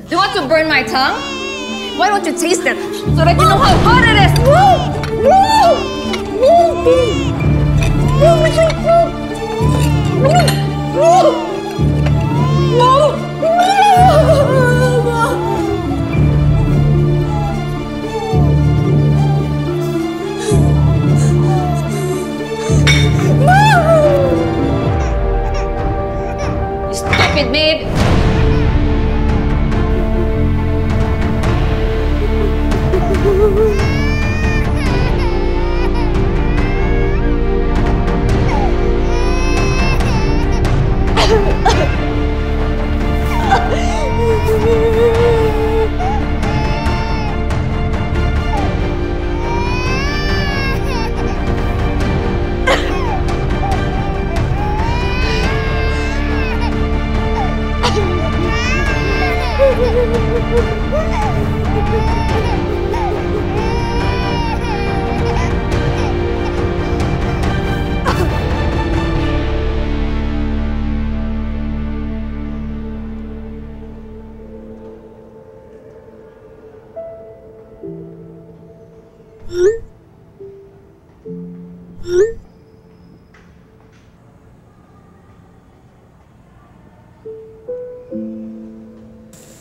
Do you want to burn my tongue? Why don't you taste it so that you know how hot it is? You stupid babe!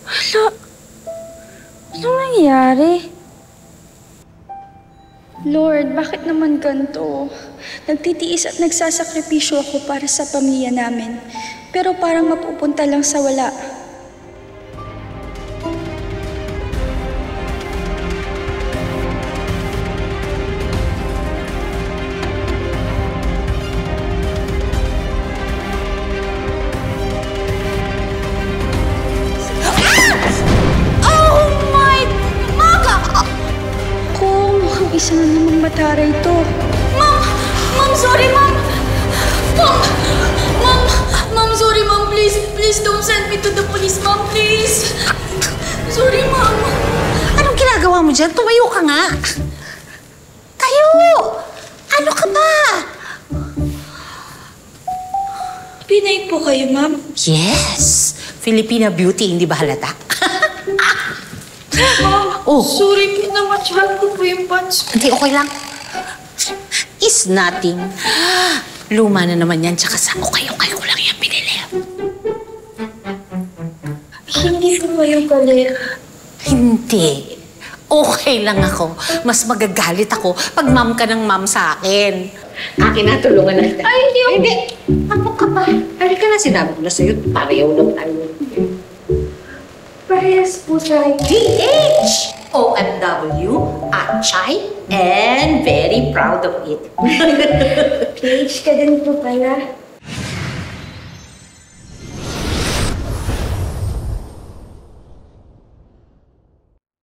Hala, anong nangyayari? Lord, bakit naman ganito? Nagtitiis at nagsasakripisyo ako para sa pamilya namin. Pero parang mapupunta lang sa wala. Isa na namang mataray ito. Ma'am! Ma'am, sorry, ma'am! Ma'am, sorry, ma'am. Please don't send me to the police, ma'am, please. Sorry, ma'am. Anong ginagawa mo dyan? Tumayo ka nga. Tayo! Ano ka ba? Pinay po kayo, ma'am? Yes! Filipina beauty, hindi ba halata? Oh, sorry, kinamatsyal ko po yung pants. Hindi, okay lang. It's nothing. Luma na naman yan, tsaka sa okay ko lang yan pinili. Hindi po ba yung palit? Hindi. Okay lang ako. Mas magagalit ako pag ma'am ka ng ma'am sa akin. Akin na, tulungan na kita. Ay, hindi. Ano ka ba? Halika na, sinabi ko na sa'yo. Pareho lang tayo. Parehas po tayo. PH! OFW, Achay, and very proud of it. PH ka din po pala.